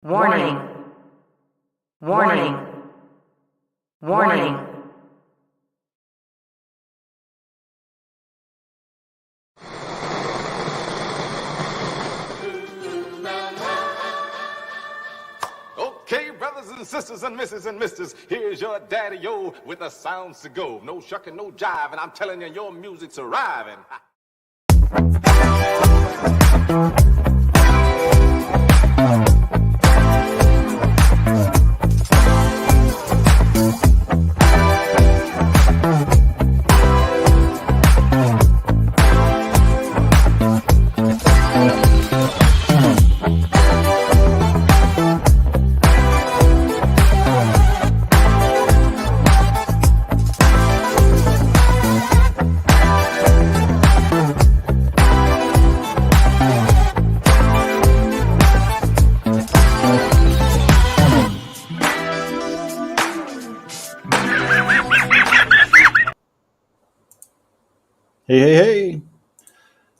Warning. Warning. Warning. Okay, brothers and sisters and misses and misters, here's your daddy-o with the sounds to go. No shucking, no jive, and I'm telling you, your music's arriving. Hey, hey, hey.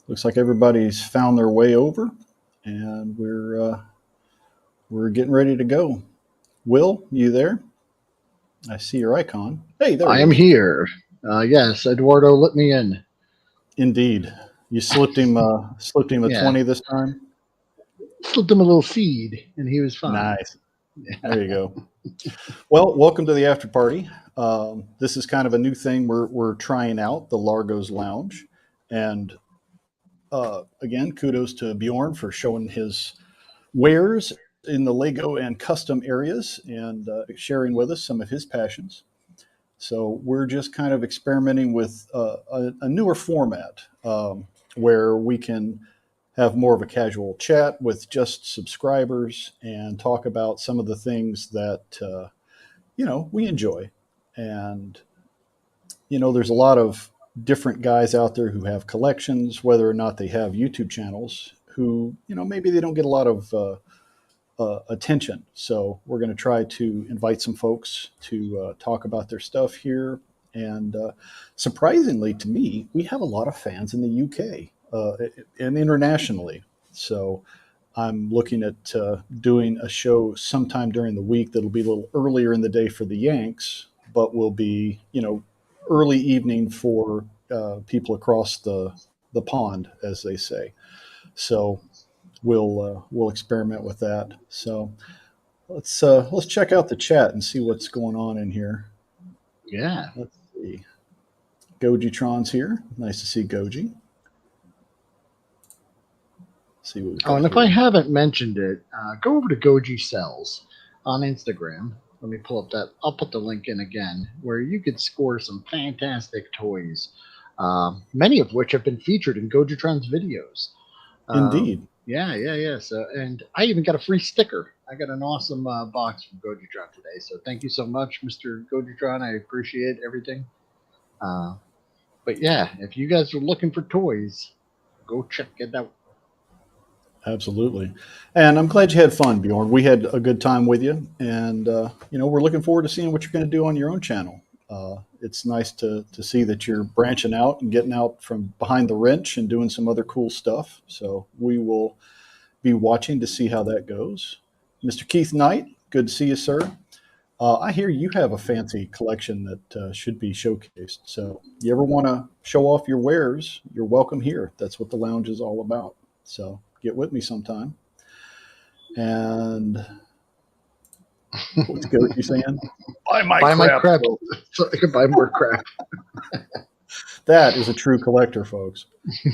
Looks like everybody's found their way over, and we're getting ready to go. Will, you there? I see your icon. Hey, there I you am are. here. Yes, Eduardo let me in. Indeed. You slipped him a Yeah. 20 this time? Slipped him a little seed, and he was fine. Nice. There you go. Well, welcome to the after party. This is kind of a new thing we're trying out, the Largo's Lounge. And again, kudos to Bjorn for showing his wares in the Lego and custom areas and sharing with us some of his passions. So we're just kind of experimenting with a newer format where we can have more of a casual chat with just subscribers and talk about some of the things that we enjoy. And there's a lot of different guys out there who have collections, whether or not they have YouTube channels, who maybe they don't get a lot of attention. So we're going to try to invite some folks to talk about their stuff here. And surprisingly to me, we have a lot of fans in the UK and internationally. So I'm looking at doing a show sometime during the week that'll be a little earlier in the day for the Yanks, but will be, early evening for people across the pond, as they say. So we'll experiment with that. So let's check out the chat and see what's going on in here. Yeah. Let's see. Gojitron's here. Nice to see Goji. See what we got And if here. I haven't mentioned it, go over to Goji Sells on Instagram. Let me pull up that. I'll put the link in again, where you could score some fantastic toys, many of which have been featured in Gojitron's videos. Indeed. Yeah. So, and I even got a free sticker. I got an awesome box from Gojitron today. So thank you so much, Mr. Gojitron. I appreciate everything. But yeah, if you guys are looking for toys, go check it out. Absolutely. And I'm glad you had fun, Bjorn. We had a good time with you. And, we're looking forward to seeing what you're going to do on your own channel. It's nice to see that you're branching out and getting out from behind the wrench and doing some other cool stuff. So we will be watching to see how that goes. Mr. Keith Knight, good to see you, sir. I hear you have a fancy collection that should be showcased. So you ever want to show off your wares, you're welcome here. That's what the lounge is all about. So get with me sometime. And what's Goji saying? Buy my crap. So I can buy more crap. That is a true collector, folks.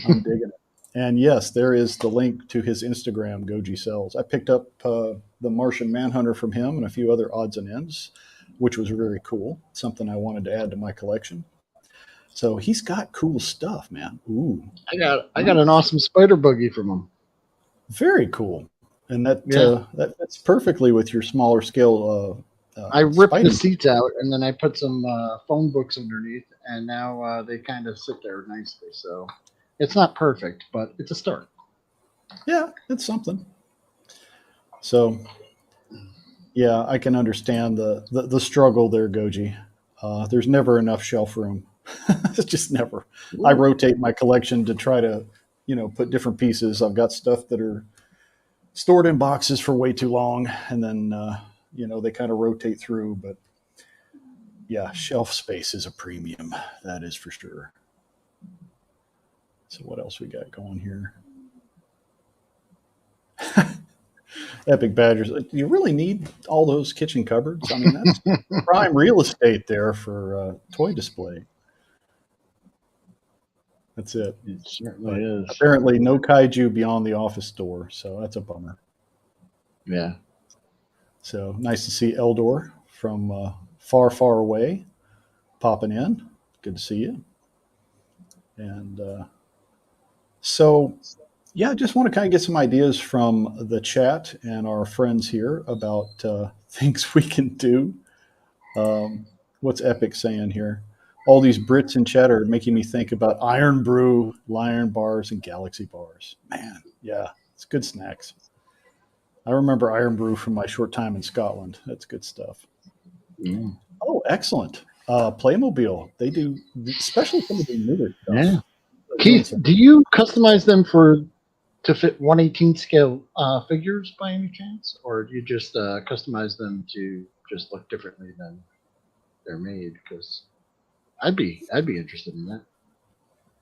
I'm digging it. And yes, there is the link to his Instagram, Goji Sells. I picked up the Martian Manhunter from him and a few other odds and ends, which was very cool. Something I wanted to add to my collection. So he's got cool stuff, man. Ooh. I got an awesome spider buggy from him. Very cool. And that fits perfectly with your smaller scale. I ripped the seats out, and then I put some phone books underneath, and now they kind of sit there nicely. So it's not perfect, but it's a start. Yeah, it's something. So, yeah, I can understand the struggle there, Goji. There's never enough shelf room. It's just never. I rotate my collection to try to, put different pieces. I've got stuff that are stored in boxes for way too long, and then they kind of rotate through. But yeah, shelf space is a premium, that is for sure. So what else we got going here? Epic Badgers. Do you really need all those kitchen cupboards? I mean, that's prime real estate there for toy display. That's it. It certainly is. Apparently, no kaiju beyond the office door, so that's a bummer. Yeah. So nice to see Eldor from far, far away popping in. Good to see you. And yeah, I just want to kind of get some ideas from the chat and our friends here about things we can do. What's Epic saying here? All these Brits in chat are making me think about Iron Brew, Lion bars, and Galaxy bars. Man, yeah, it's good snacks. I remember Iron Brew from my short time in Scotland. That's good stuff. Mm. Oh, excellent. Playmobil. They do, especially some of the newer stuff. Yeah. Keith, do you customize them to fit 1/18 scale figures by any chance? Or do you just customize them to just look differently than they're made? Because I'd be interested in that.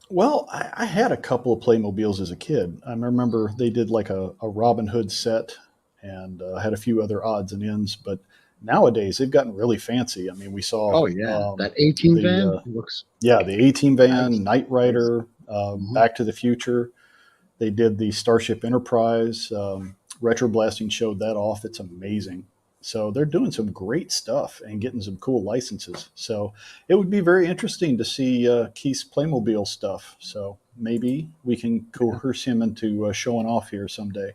Well, I had a couple of Playmobils as a kid. I remember they did like a Robin Hood set and had a few other odds and ends. But nowadays they've gotten really fancy. I mean, we saw. Oh yeah, that 18 van looks. Yeah, the 18 van, Knight Rider, Back to the Future. They did the Starship Enterprise. Retro Blasting showed that off. It's amazing. So they're doing some great stuff and getting some cool licenses. So it would be very interesting to see Keith's Playmobil stuff. So maybe we can coerce him into showing off here someday.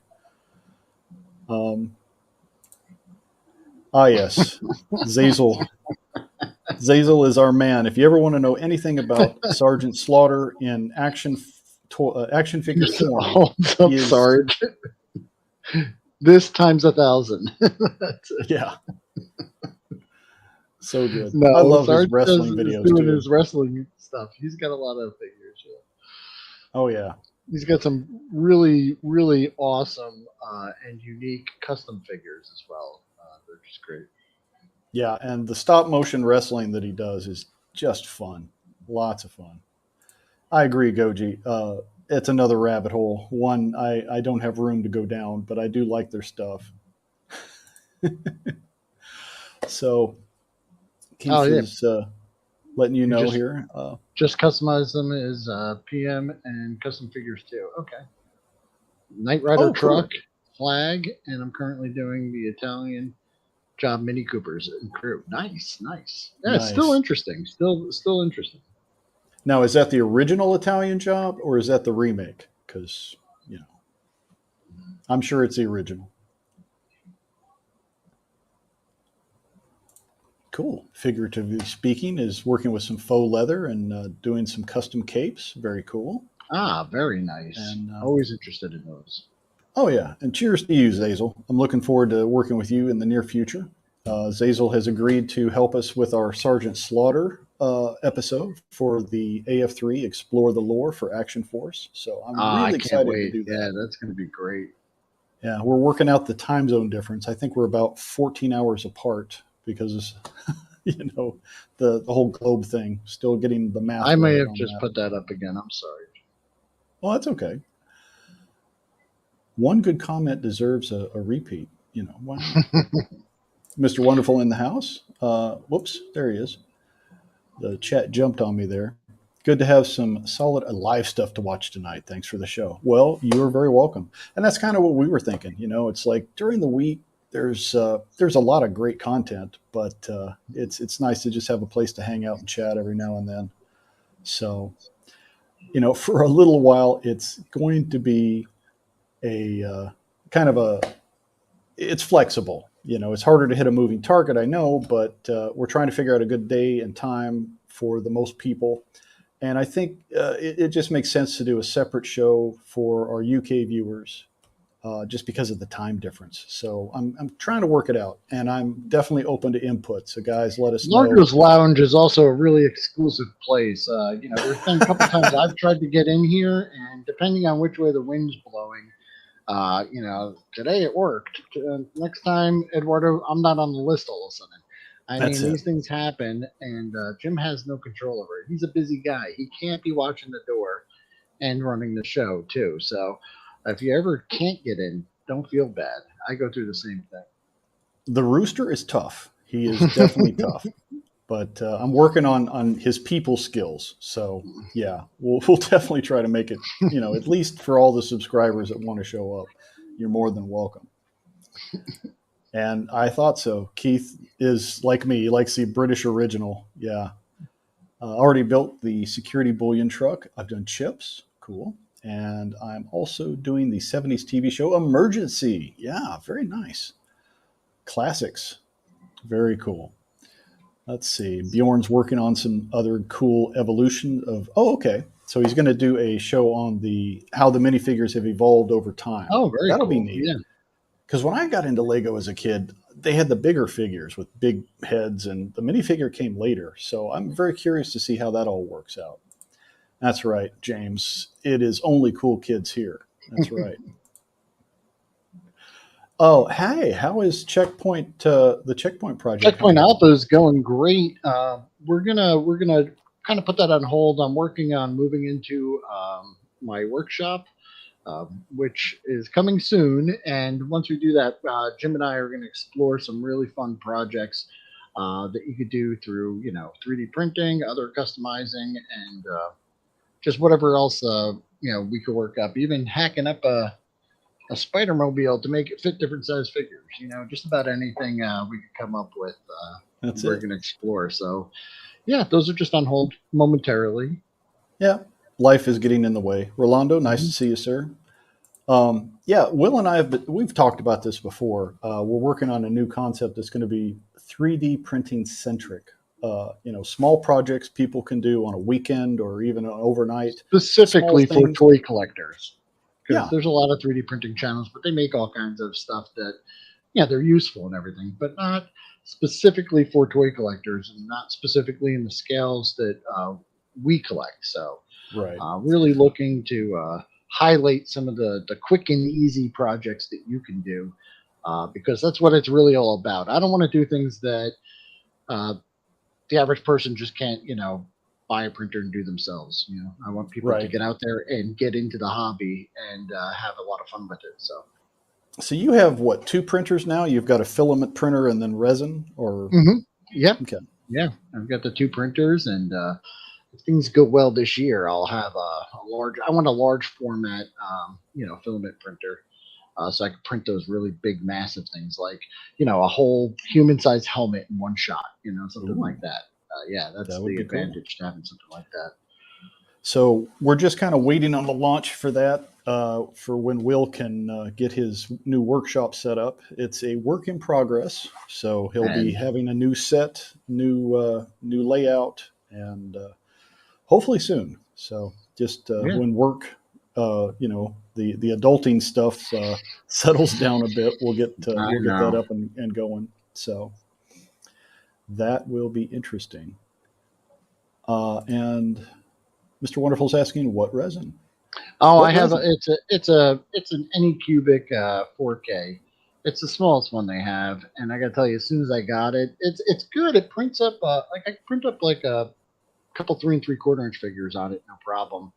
Yes, Zazel. Zazel is our man. If you ever want to know anything about Sergeant Slaughter in action figure form, Sergeant. This times 1,000. Yeah. So good. No, I love Sarge his wrestling videos doing too. his wrestling stuff. He's got a lot of figures. Yeah. Oh yeah. He's got some really, really awesome and unique custom figures as well. They're just great. Yeah, and the stop motion wrestling that he does is just fun. Lots of fun. I agree, Goji. It's another rabbit hole. One I don't have room to go down, but I do like their stuff. So Keith is letting you know here. Just customize them as PM and custom figures too. Okay. Knight Rider truck, flag, and I'm currently doing the Italian job Mini Coopers and crew. Nice. Yeah, nice. It's still interesting. Still interesting. Now, is that the original Italian job or is that the remake? Because, I'm sure it's the original. Cool. Figuratively speaking, is working with some faux leather and doing some custom capes. Very cool. Very nice. And always interested in those. Oh, yeah. And cheers to you, Zazel. I'm looking forward to working with you in the near future. Zazel has agreed to help us with our Sergeant Slaughter episode for the AF3 Explore the Lore for Action Force. So I'm really excited to do that. Yeah, that's going to be great. Yeah, we're working out the time zone difference. I think we're about 14 hours apart because, the whole globe thing, still getting the math. I may have just put that up again. I'm sorry. Well, that's okay. One good comment deserves a repeat. Wow. Mr. Wonderful in the house. Whoops, there he is. The chat jumped on me there. Good to have some solid live stuff to watch tonight. Thanks for the show. Well, you are very welcome. And that's kind of what we were thinking. It's like during the week, there's a lot of great content, but it's nice to just have a place to hang out and chat every now and then. So, for a little while, it's going to be a it's flexible. It's harder to hit a moving target, I know, but we're trying to figure out a good day and time for the most people. And I think it just makes sense to do a separate show for our UK viewers just because of the time difference. So I'm trying to work it out, and I'm definitely open to input. So guys, let us know. Largo's Lounge is also a really exclusive place. There's been a couple times I've tried to get in here, and depending on which way the wind's blowing, Today it worked. Next time, Eduardo, I'm not on the list all of a sudden. I That's mean, it. these things happen, and Jim has no control over it. He's a busy guy. He can't be watching the door and running the show, too. So if you ever can't get in, don't feel bad. I go through the same The rooster is tough. He is definitely tough. But I'm working on his people skills. So yeah, we'll definitely try to make it. At least for all the subscribers that want to show up, you're more than welcome. And I thought so. Keith is like me; he likes the British original. Yeah, already built the security bullion truck. I've done chips. Cool. And I'm also doing the 70s TV show Emergency. Yeah, very nice. Classics. Very cool. Let's see. Bjorn's working on some other cool evolution of. Oh, okay. So he's going to do a show on the how the minifigures have evolved over time. Oh, very That'll be cool. neat. Yeah. Because when I got into Lego as a kid, they had the bigger figures with big heads, and the minifigure came later. So I'm very curious to see how that all works out. That's right, James. It is only cool kids here. That's right. Oh, hey, how is Checkpoint, the Checkpoint project Checkpoint coming Alpha along? is going great. We're gonna kind of put that on hold. I'm working on moving into my workshop, which is coming soon. And once we do that, Jim and I are going to explore some really fun projects that you could do through 3D printing, other customizing, and just whatever else we could work up. Even hacking up a spider mobile to make it fit different size figures. Just about anything we could come up with. That's We're it. going to explore. So yeah, those are just on hold momentarily. Yeah, life is getting in the way. Rolando, nice to see you, sir. Yeah, Will and I we've talked about this before. We're working on a new concept that's going to be 3D printing centric. Small projects people can do on a weekend or even an overnight. Small Specifically for things. toy collectors, because Yeah, there's a lot of 3D printing channels, but they make all kinds of stuff that, yeah, they're useful and everything, but not specifically for toy collectors and not specifically in the scales that we collect. So, right. really looking to highlight some of the quick and easy projects that you can do, because that's what it's really all about. I don't want to do things that uh, the average person just can't, buy a printer and do themselves. I want people to Right. get out there and get into the hobby and have a lot of fun with it. So, So you have what, two printers now? You've got a filament printer and then resin, or yeah, okay. yeah, I've got the two printers, and if things go well this year, I'll have a large. I want a large format, filament printer, so I can print those really big, massive things like a whole human-sized helmet in one shot. Something Ooh, like that. Yeah, that's that would the be cool. advantage to having something like that. So we're just kind of waiting on the launch for that, for when Will can get his new workshop set up. It's a work in progress, so he'll be And having a new set, new layout, and hopefully soon. So just yeah, when work, the adulting stuff settles down a bit, I we'll get that know. up and going. So that will be interesting. And Mr. Wonderful's asking what resin? Oh, I What have a. resin? It's an Anycubic 4K. It's the smallest one they have, and I gotta tell you, as soon as I got it, it's good. It prints up like I can print up like a couple 3 3/4 inch figures on it, no problem.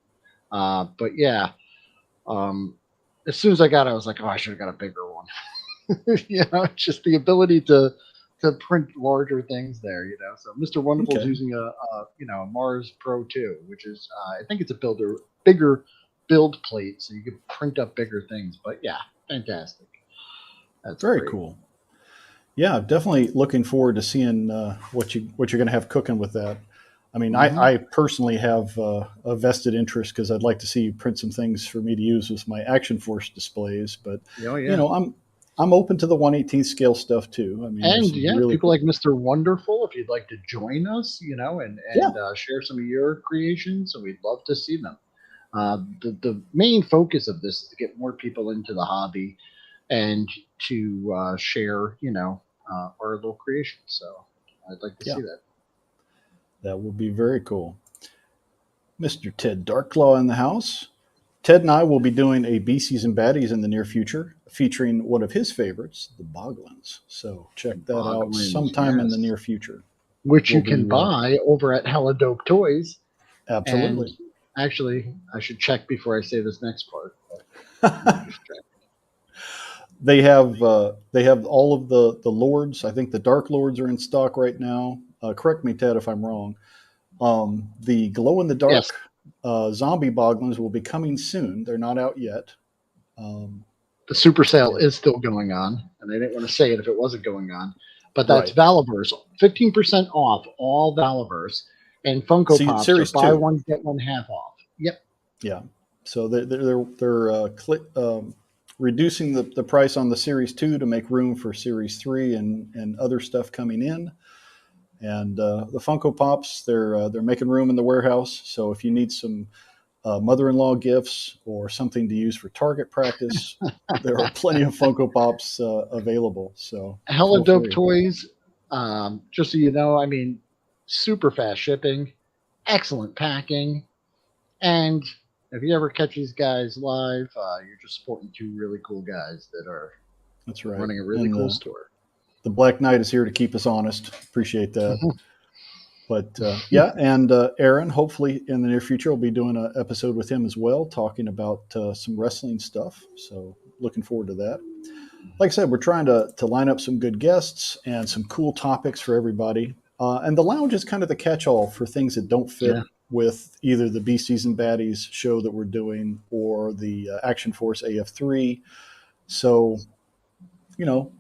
But yeah, um, as soon as I got it, I was like, oh, I should have got a bigger one. Just the ability to print larger things there. So Mr. Wonderful's Okay. using a Mars Pro 2, which is I think it's a bigger build plate, so you can print up bigger things. But yeah, fantastic. That's Very great. cool. Yeah, definitely looking forward to seeing what you're going to have cooking with that. I mean, Hmm. I personally have a vested interest because I'd like to see you print some things for me to use with my Action Force displays. But Oh you yeah. know, I'm open to the 1/18 scale stuff too. I mean, there's And some yeah, really people cool. like Mr. Wonderful, if you'd like to join us, Yeah, and share some of your creations, so we'd love to see them. The main focus of this is to get more people into the hobby and to share, our little creations. So I'd like to yeah, see that. that would be very cool. Mr. Ted Darklaw in the house. Ted and I will be doing a B Season Baddies in the near future, featuring one of his favorites, the Boglins. So check that out Boglins, sometime in the yes. near future. Which you We'll can be, buy over at Hella Dope Toys. And absolutely. actually, I should check before I say this next part. Let me just check. They have all of the lords. I think the Dark Lords are in stock right now. Correct me, Ted, if I'm wrong. The glow in the dark Yes, zombie Boglins will be coming soon. They're not out yet. Um, the super sale is still going on, and I didn't want to say it if it wasn't going on. But that's right. Valaverse, 15% off all Valaverse, and Funko Pops are Series buy two. one get one half off. Yep. Yeah. So they're reducing the price on the Series 2 to make room for Series 3 and other stuff coming in. And the Funko Pops, they're making room in the warehouse. So if you need some mother-in-law gifts or something to use for target practice, there are plenty of Funko Pops available. So Hella feel Dope free. Toys, just so you know, I mean, super fast shipping, excellent packing, and if you ever catch these guys live, you're just supporting two really cool guys that are That's right. running a really And cool store. the Black Knight is here to keep us honest. Appreciate that. But yeah, and Aaron, hopefully in the near future, we'll be doing an episode with him as well, talking about some wrestling stuff. So looking forward to that. Like I said, we're trying to line up some good guests and some cool topics for everybody. And the lounge is kind of the catch-all for things that don't fit Yeah. with either the B Season Baddies show that we're doing or the Action Force AF3. So,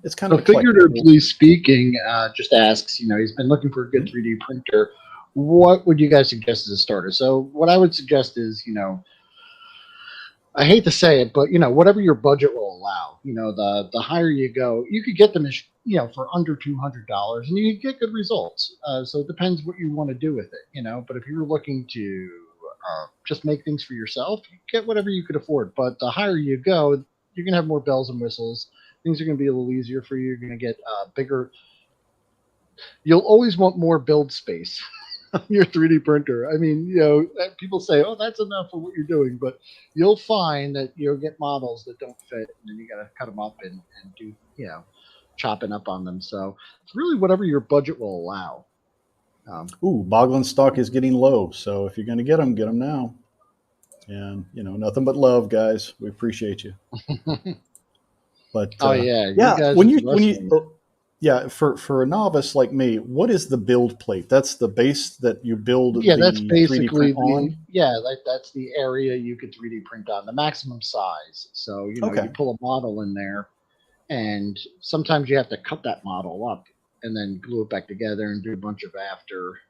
it's kind So of eclectic. figuratively speaking, just asks, he's been looking for a good 3D printer. What would you guys suggest as a starter? So what I would suggest is, I hate to say it, but whatever your budget will allow, the higher you go, you could get them, for under $200, and you get good results. So it depends what you want to do with it, But if you're looking to just make things for yourself, you get whatever you could afford. But the higher you go, you're gonna have more bells and whistles. Things are gonna be a little easier for you. You're gonna get bigger. You'll always want more build space on your 3D printer. I mean, people say, "Oh, that's enough for what you're doing," but you'll find that you'll get models that don't fit, and then you got to cut them up and do, chopping up on them. So it's really whatever your budget will allow. Ooh, Boglin stock is getting low. So if you're going to get them now. And, nothing but love, guys. We appreciate you. But Oh yeah, you yeah, guys. yeah, for a novice like me, what is the build plate? That's the base that you build Yeah, the that's 3D basically print on? that's the area you could 3D print on, the maximum size. So, Okay. you pull a model in there, and sometimes you have to cut that model up and then glue it back together and do a bunch of after,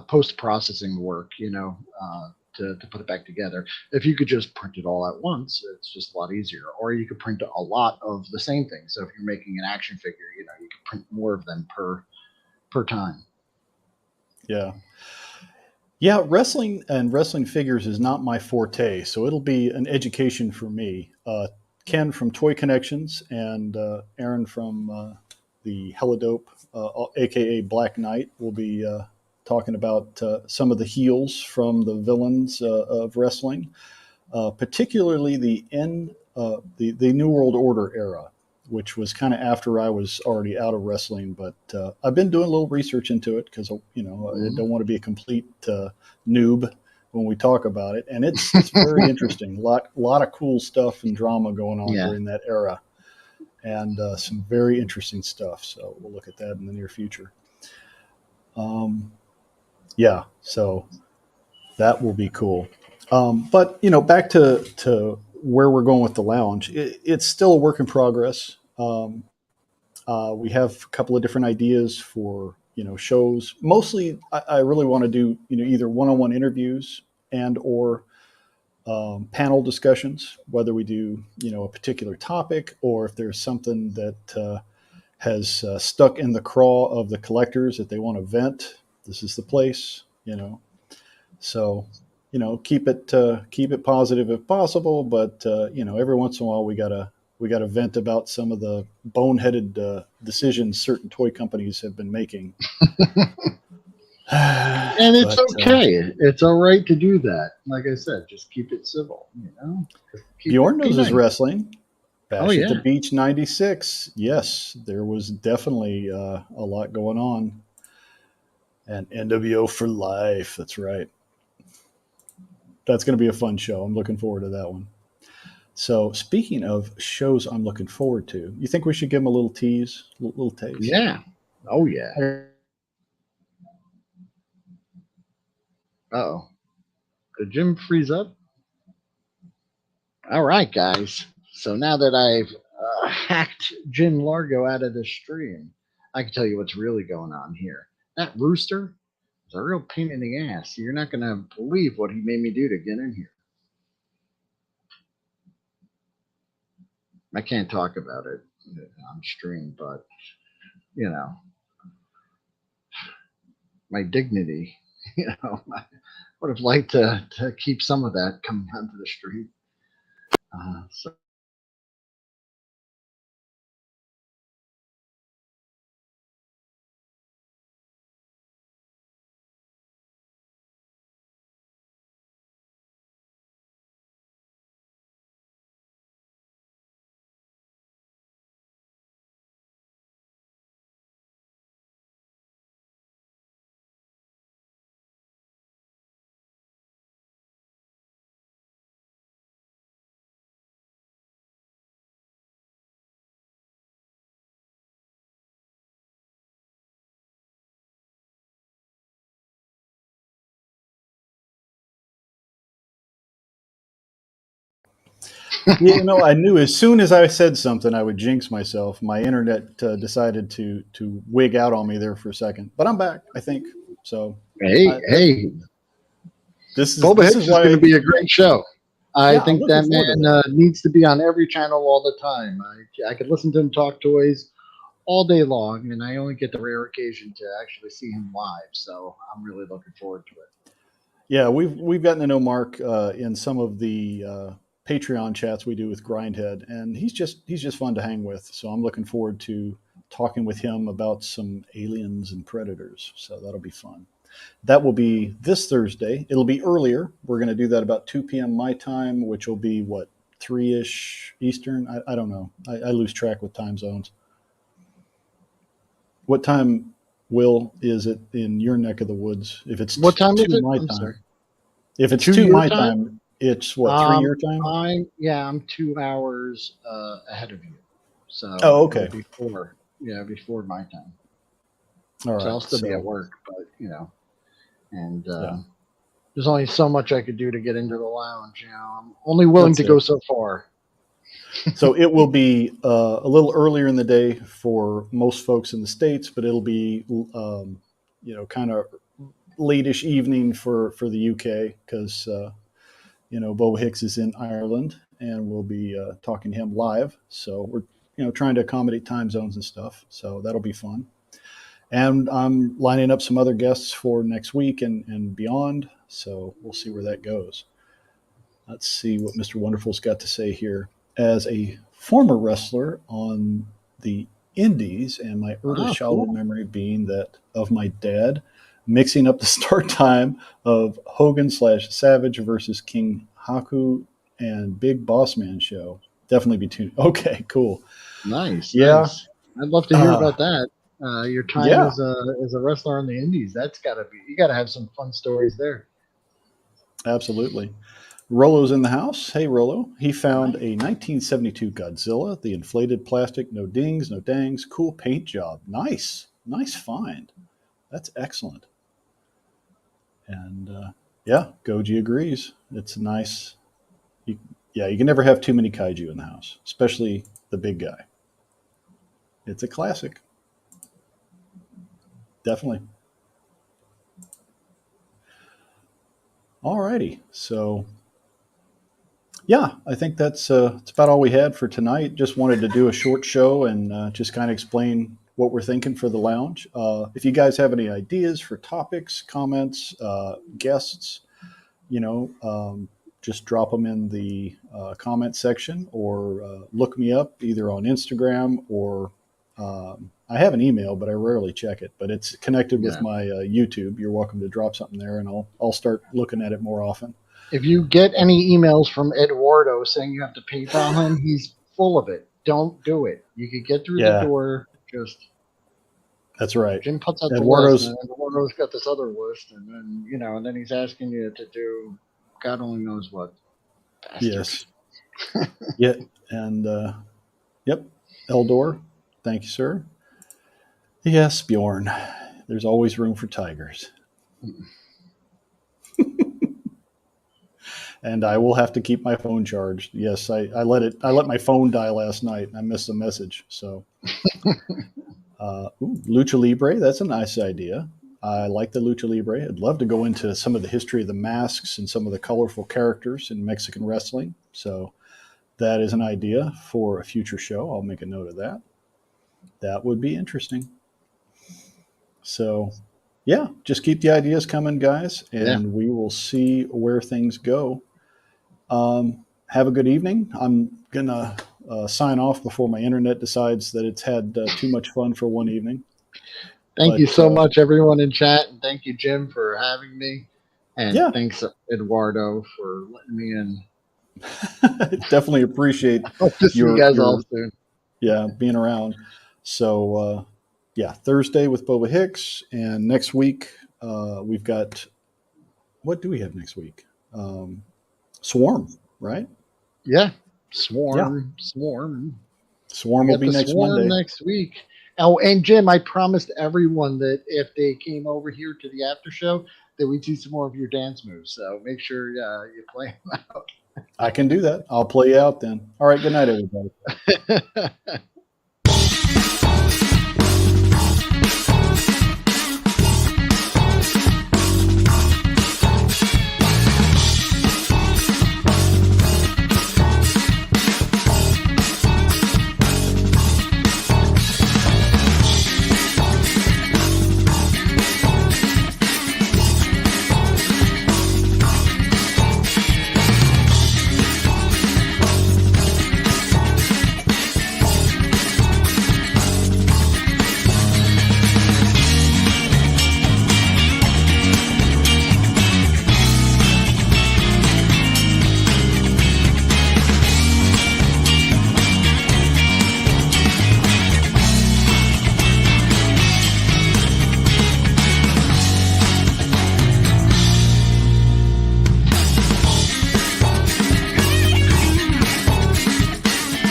post processing work, to put it back together. If you could just print it all at once, it's just a lot easier. Or you could print a lot of the same thing. So if you're making an action figure, you could print more of them per time. Yeah. Yeah, wrestling and wrestling figures is not my forte, so it'll be an education for me. Ken from Toy Connections and Aaron from the Helidope, aka Black Knight, will be talking about some of the heels from the villains of wrestling, particularly the New World Order era, which was kind of after I was already out of wrestling. But I've been doing a little research into it because I don't want to be a complete noob when we talk about it, and it's very interesting. A lot of cool stuff and drama going on during that era, and some very interesting stuff. So we'll look at that in the near future. Yeah, so that will be cool. But back to where we're going with the lounge, it's still a work in progress. We have a couple of different ideas for shows. Mostly, I really want to do either one-on-one interviews and or panel discussions. Whether we do a particular topic or if there's something that has stuck in the craw of the collectors that they want to vent. This is the place, So keep it positive if possible, but every once in a while we gotta vent about some of the boneheaded decisions certain toy companies have been making. And it's But, okay. It's all right to do that. Like I said, just keep it civil. Bjorn Be knows his nice. wrestling. Oh Bash at the yeah. Beach 96. Yes, there was definitely a lot going on. And NWO for life. That's right. That's going to be a fun show. I'm looking forward to that one. So, speaking of shows I'm looking forward to, you think we should give them a little tease, little taste? Yeah. Oh yeah. Oh. Did Jim freeze up? All right, guys. So now that I've hacked Jim Largo out of the stream, I can tell you what's really going on here. That rooster is a real pain in the ass. You're not going to believe what he made me do to get in here. I can't talk about it on stream, but you know, my dignity, I would have liked to keep some of that coming onto the street. So Yeah, I knew as soon as I said something, I would jinx myself. My internet decided to wig out on me there for a second, but I'm back. I think so. hey, hey, Boba This is Hicks is going to why. be a great show. I Yeah, I'm think looking that forward to man that. needs to be on every channel all the time. I could listen to him talk toys all day long, and I only get the rare occasion to actually see him live. So I'm really looking forward to it. Yeah, we've gotten to know Mark in some of the Patreon chats we do with Grindhead, and he's just fun to hang with. So I'm looking forward to talking with him about some aliens and predators. So that'll be fun. That will be this Thursday. It'll be earlier. We're going to do that about 2 p.m. my time, which will be what, 3-ish Eastern? I don't know. I lose track with time zones. What time, Will, is it in your neck of the woods? If it's What time is 2 it? my I'm sorry. time. If it's 2 2 your my time? time, it's what, 3 your time? I'm 2 hours ahead of you, so Oh, it'll okay. be before my time. All So I'll right. still be at So, work, but and yeah. there's only so much I could do to get into the lounge. I'm only willing That's to go it. so far. So it will be a little earlier in the day for most folks in the States, but it'll be, kind of late-ish evening for the UK because, Bo Hicks is in Ireland and we'll be talking to him live. So we're, trying to accommodate time zones and stuff. So that'll be fun. And I'm lining up some other guests for next week and beyond. So we'll see where that goes. Let's see what Mr. Wonderful's got to say here. As a former wrestler on the Indies, and my earliest childhood Cool. memory being that of my dad mixing up the start time of Hogan/Savage versus King Haku and Big Boss Man show. Definitely be tuned. Okay, cool. Nice, Yeah. nice. I'd love to hear about that. Your time Yeah, as a wrestler on the Indies. That's got to be. You got to have some fun stories there. absolutely. Rolo's in the house. Hey, Rolo. He found Nice. a 1972 Godzilla, the inflated plastic, no dings, no dangs, cool paint job. Nice. Nice find. That's excellent. And yeah, Goji agrees. It's nice. You, yeah, you can never have too many kaiju in the house, especially the big guy. It's a classic. Definitely. All righty. So yeah, I think that's about all we had for tonight. Just wanted to do a short show and just kind of explain what we're thinking for the lounge. If you guys have any ideas for topics, comments, guests, just drop them in the comment section or look me up either on Instagram or I have an email, but I rarely check it. But it's connected with Yeah. my YouTube. You're welcome to drop something there, and I'll start looking at it more often. If you get any emails from Eduardo saying you have to PayPal him, he's full of it. Don't do it. You could get through the Yeah. door. Just That's right. Jim puts out the Eduardo's list, and Eduardo's got this other list, and then and then he's asking you to do God only knows what. Bastards. yes, yeah, and yep, Eldor. Thank you, sir. Yes, Bjorn. There's always room for tigers. And I will have to keep my phone charged. Yes, I let my phone die last night and I missed a message. So Lucha Libre, that's a nice idea. I like the Lucha Libre. I'd love to go into some of the history of the masks and some of the colorful characters in Mexican wrestling. So that is an idea for a future show. I'll make a note of that. That would be interesting. So yeah, just keep the ideas coming, guys, and we will see where things go. Have a good evening. I'm going to sign off before my internet decides that it's had too much fun for one evening. Thank you so much, everyone in chat, and thank you, Jim, for having me. And thanks, Eduardo, for letting me in. Definitely appreciate Hope to see you guys all soon. Yeah, being around. So, Thursday with Boba Hicks, and next week we've got, what do we have next week? Swarm, right? Yeah, Swarm. Swarm will be next Swarm Monday. Next week. Oh, and Jim, I promised everyone that if they came over here to the after show, that we'd see some more of your dance moves. So make sure you play them out. I can do that. I'll play you out then. All right. Good night, everybody.